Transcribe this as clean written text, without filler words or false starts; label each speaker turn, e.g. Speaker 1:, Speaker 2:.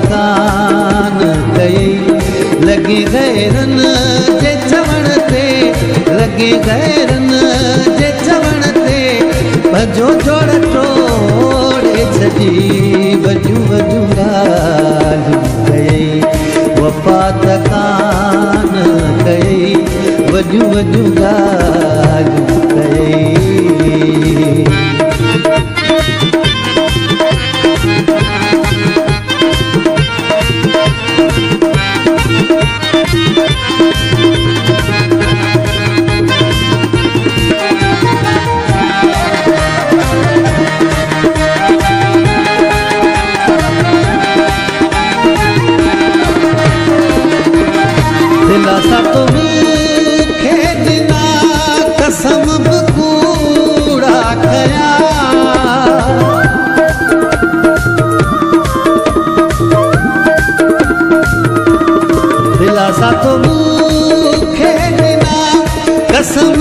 Speaker 1: कान कई लगी गैरन जे चवण ते लगी गैरन जे चवण ते भजो जोड़ टोड़े छॾी वजू वजू ॻाल्हियूं कई वफ़ात कान कई वजू वजू ॻाल्हियूं कई दिलासा तो मूंखे ॾिना कसम बि कूड़ा कया दिलासा तो मूंखे ॾिना कसम